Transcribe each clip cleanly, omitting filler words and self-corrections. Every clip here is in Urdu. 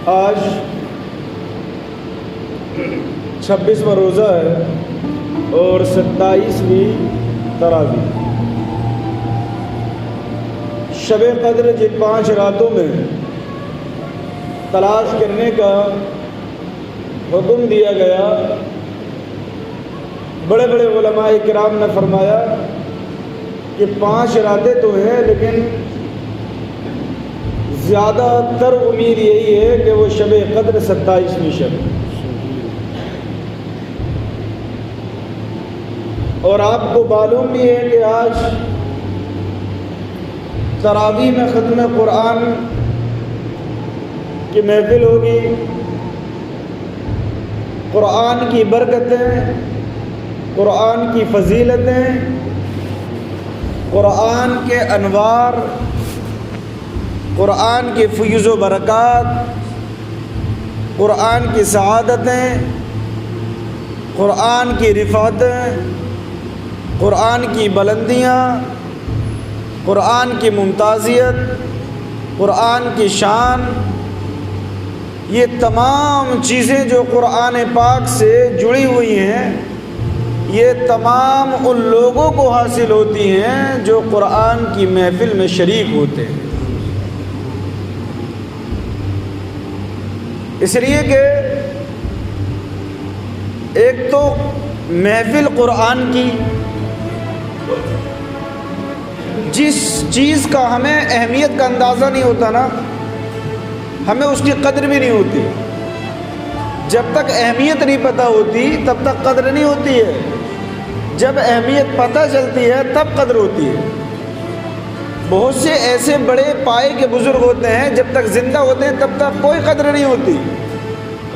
آج 26واں روزہ ہے اور 27ویں تراویح۔ شب قدر جن 5 راتوں میں تلاش کرنے کا حکم دیا گیا، بڑے بڑے علماء کرام نے فرمایا کہ 5 راتیں تو ہیں، لیکن زیادہ تر امید یہی ہے کہ وہ شب قدر 27ویں شب۔ اور آپ کو معلوم بھی ہے کہ آج تراویح میں ختم قرآن کی محفل ہوگی۔ قرآن کی برکتیں، قرآن کی فضیلتیں، قرآن کے انوار، قرآن کی فیض و برکات، قرآن کی سعادتیں، قرآن کی رفعتیں، قرآن کی بلندیاں، قرآن کی ممتازیت، قرآن کی شان، یہ تمام چیزیں جو قرآن پاک سے جڑی ہوئی ہیں، یہ تمام ان لوگوں کو حاصل ہوتی ہیں جو قرآن کی محفل میں شریک ہوتے ہیں۔ اس لیے کہ ایک تو محفل قرآن کی، جس چیز کا ہمیں اہمیت کا اندازہ نہیں ہوتا نا، ہمیں اس کی قدر بھی نہیں ہوتی۔ جب تک اہمیت نہیں پتہ ہوتی تب تک قدر نہیں ہوتی ہے، جب اہمیت پتہ چلتی ہے تب قدر ہوتی ہے۔ بہت سے ایسے بڑے پائے کے بزرگ ہوتے ہیں، جب تک زندہ ہوتے ہیں تب تک کوئی قدر نہیں ہوتی،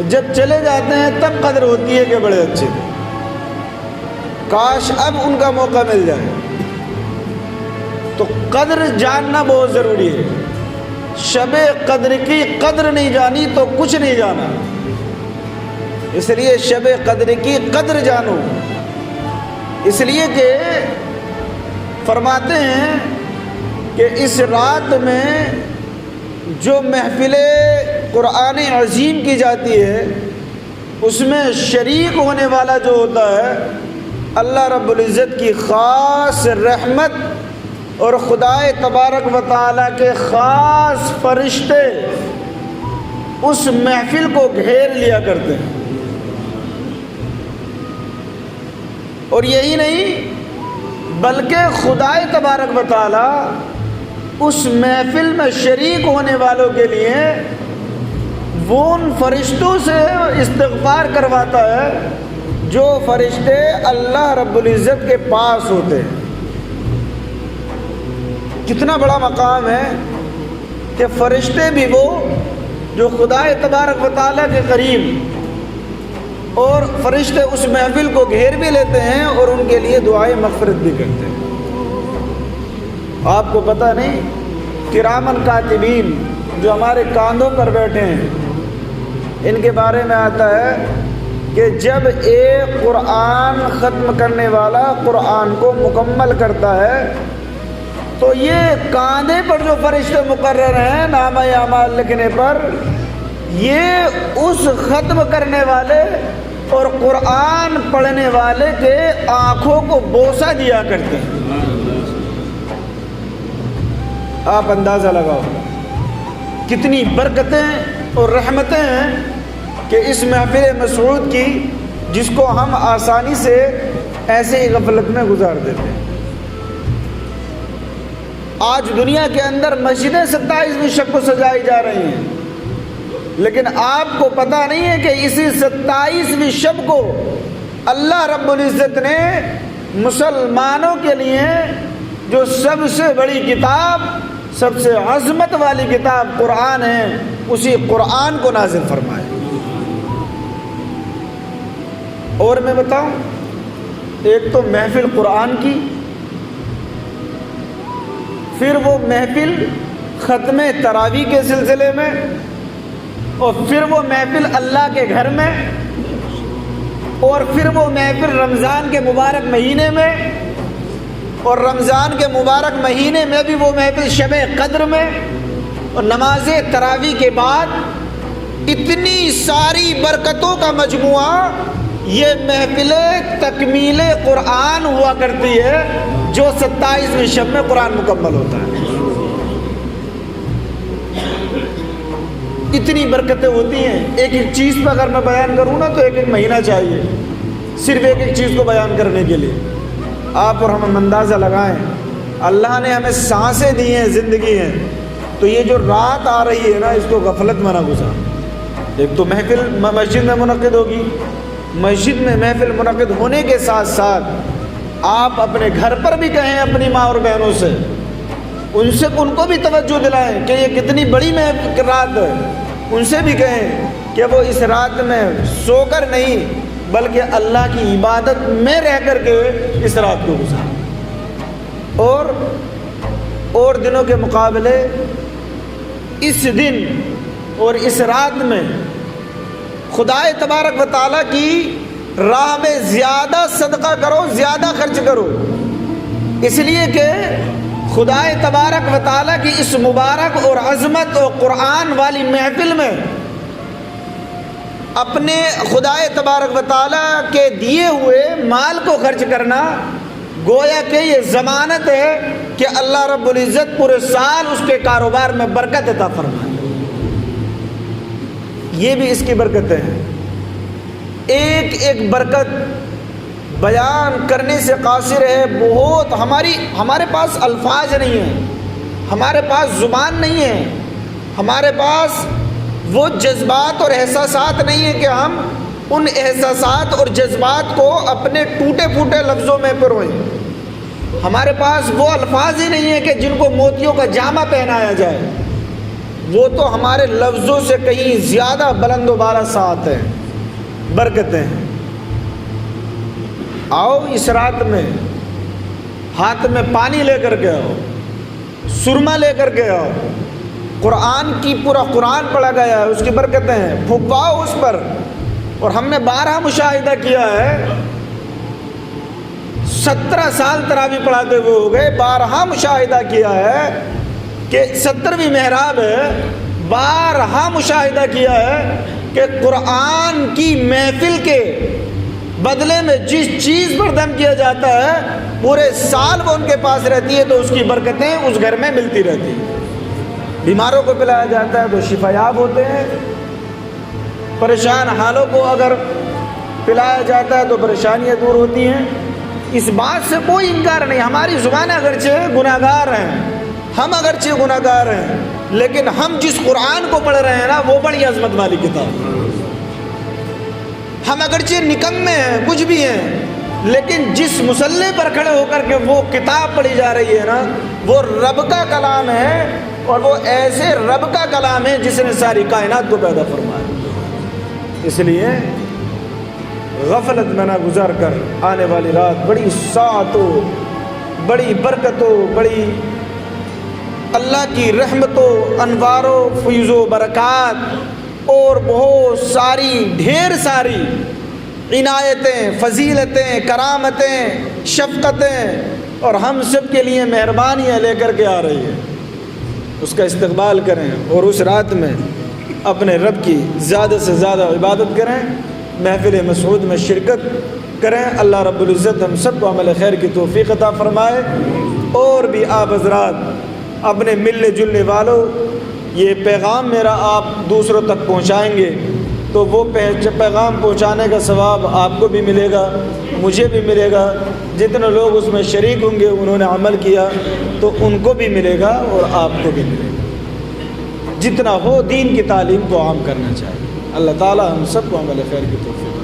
جب چلے جاتے ہیں تب قدر ہوتی ہے کہ بڑے اچھے تھے، کاش اب ان کا موقع مل جائے۔ تو قدر جاننا بہت ضروری ہے۔ شب قدر کی قدر نہیں جانی تو کچھ نہیں جانا، اس لیے شب قدر کی قدر جانو۔ اس لیے کہ فرماتے ہیں کہ اس رات میں جو محفل قرآن عظیم کی جاتی ہے، اس میں شریک ہونے والا جو ہوتا ہے، اللہ رب العزت کی خاص رحمت اور خدائے تبارک و تعالیٰ کے خاص فرشتے اس محفل کو گھیر لیا کرتے ہیں۔ اور یہی نہیں بلکہ خدائے تبارک و تعالیٰ اس محفل میں شریک ہونے والوں کے لیے وہ ان فرشتوں سے استغفار کرواتا ہے جو فرشتے اللہ رب العزت کے پاس ہوتے ہیں۔ کتنا بڑا مقام ہے کہ فرشتے بھی وہ جو خدائے تبارک و تعالیٰ کے قریب، اور فرشتے اس محفل کو گھیر بھی لیتے ہیں اور ان کے لیے دعائیں مغفرت بھی کرتے ہیں۔ آپ کو پتہ نہیں، کرامن کاتبین جو ہمارے کاندھوں پر بیٹھے ہیں، ان کے بارے میں آتا ہے کہ جب ایک قرآن ختم کرنے والا قرآن کو مکمل کرتا ہے تو یہ کاندھے پر جو فرشتے مقرر ہیں نامہ اعمال لکھنے پر، یہ اس ختم کرنے والے اور قرآن پڑھنے والے کے آنکھوں کو بوسہ دیا کرتے ہیں۔ آپ اندازہ لگاؤ کتنی برکتیں اور رحمتیں ہیں کہ اس محفل مسعود کی، جس کو ہم آسانی سے ایسے ہی غفلت میں گزار دیتے ہیں۔ آج دنیا کے اندر مسجدیں 27ویں شب کو سجائی جا رہی ہیں، لیکن آپ کو پتہ نہیں ہے کہ اسی 27ویں شب کو اللہ رب العزت نے مسلمانوں کے لیے جو سب سے بڑی کتاب، سب سے عظمت والی کتاب قرآن ہے، اسی قرآن کو نازل فرمایا۔ اور میں بتاؤں، ایک تو محفل قرآن کی، پھر وہ محفل ختم تراویح کے سلسلے میں، اور پھر وہ محفل اللہ کے گھر میں، اور پھر وہ محفل رمضان کے مبارک مہینے میں، اور رمضان کے مبارک مہینے میں بھی وہ محفل شب قدر میں، اور نماز تراویح کے بعد اتنی ساری برکتوں کا مجموعہ یہ محفل تکمیل قرآن ہوا کرتی ہے جو 27ویں شب میں قرآن مکمل ہوتا ہے. اتنی برکتیں ہوتی ہیں. ایک ایک چیز پہ اگر میں بیان کروں نا تو ایک ایک مہینہ چاہیے صرف ایک ایک چیز کو بیان کرنے کے لیے. آپ اور ہم اندازہ لگائیں, اللہ نے ہمیں سانسیں دی ہیں, زندگی ہیں, تو یہ جو رات آ رہی ہے نا اس کو غفلت میں نہ گزار. ایک تو محفل مسجد میں منعقد ہوگی, مسجد میں محفل منعقد ہونے کے ساتھ ساتھ آپ اپنے گھر پر بھی کہیں اپنی ماں اور بہنوں سے, ان کو بھی توجہ دلائیں کہ یہ کتنی بڑی رات ہے. ان سے بھی کہیں کہ وہ اس رات میں سو کر نہیں بلکہ اللہ کی عبادت میں رہ کر کے اس رات کو گزاریں. اور دنوں کے مقابلے اس دن اور اس رات میں خدا تبارک و تعالیٰ کی راہ میں زیادہ صدقہ کرو, زیادہ خرچ کرو, اس لیے کہ خدا تبارک و تعالیٰ کی اس مبارک اور عظمت اور قرآن والی محفل میں اپنے خدا تبارک و تعالیٰ کے دیے ہوئے مال کو خرچ کرنا گویا کہ یہ ضمانت ہے کہ اللہ رب العزت پورے سال اس کے کاروبار میں برکت عطا فرمائے. یہ بھی اس کی برکتیں ہیں. ایک ایک برکت بیان کرنے سے قاصر ہے. بہت ہمارے پاس الفاظ نہیں ہیں, ہمارے پاس زبان نہیں ہے, ہمارے پاس وہ جذبات اور احساسات نہیں ہیں کہ ہم ان احساسات اور جذبات کو اپنے ٹوٹے پھوٹے لفظوں میں پروئیں. ہمارے پاس وہ الفاظ ہی نہیں ہیں کہ جن کو موتیوں کا جامہ پہنایا جائے. وہ تو ہمارے لفظوں سے کہیں زیادہ بلند و بالا ساتھ ہیں, برکتیں ہیں. آؤ اس رات میں ہاتھ میں پانی لے کر کے آؤ, سرما لے کر کے آؤ. قرآن کی پورا قرآن پڑھا گیا ہے, اس کی برکتیں ہیں, پھپاؤ اس پر. اور ہم نے 12 مشاہدہ کیا ہے, 17 سال تراویح پڑھاتے ہوئے ہو گئے, 12 مشاہدہ کیا ہے کہ 70ویں محراب ہے, 12 مشاہدہ کیا ہے کہ قرآن کی محفل کے بدلے میں جس چیز پر دم کیا جاتا ہے پورے سال وہ ان کے پاس رہتی ہے, تو اس کی برکتیں اس گھر میں ملتی رہتی ہیں. بیماروں کو پلایا جاتا ہے تو شفا یاب ہوتے ہیں, پریشان حالوں کو اگر پلایا جاتا ہے تو پریشانیاں دور ہوتی ہیں. اس بات سے کوئی انکار نہیں. ہماری زبانیں اگرچہ گناہ گار ہیں, ہم اگرچہ گناہ گار ہیں, لیکن ہم جس قرآن کو پڑھ رہے ہیں نا وہ بڑی عظمت والی کتاب ہے. ہم اگرچہ نکمے ہیں, کچھ بھی ہیں, لیکن جس مسلح پر کھڑے ہو کر کے وہ کتاب پڑھی جا رہی ہے نا وہ رب کا کلام ہے, اور وہ ایسے رب کا کلام ہے جس نے ساری کائنات کو پیدا فرمایا. اس لیے غفلت میں نہ گزار کر آنے والی رات بڑی ساعتوں, بڑی برکتوں, بڑی اللہ کی رحمتوں, انواروں, فیض و برکات اور بہت ساری ڈھیر ساری عنایتیں, فضیلتیں, کرامتیں, شفقتیں اور ہم سب کے لیے مہربانیاں لے کر کے آ رہی ہے. اس کا استقبال کریں اور اس رات میں اپنے رب کی زیادہ سے زیادہ عبادت کریں, محفل مسعود میں شرکت کریں. اللہ رب العزت ہم سب کو عمل خیر کی توفیق عطا فرمائے. اور بھی آپ حضرات اپنے ملنے جلنے والوں, یہ پیغام میرا آپ دوسروں تک پہنچائیں گے تو وہ پیغام پہنچانے کا ثواب آپ کو بھی ملے گا, مجھے بھی ملے گا. جتنے لوگ اس میں شریک ہوں گے انہوں نے عمل کیا تو ان کو بھی ملے گا اور آپ کو بھی ملے گا. جتنا ہو دین کی تعلیم کو عام کرنا چاہیے. اللہ تعالی ہم سب کو عمل خیر کی توفیق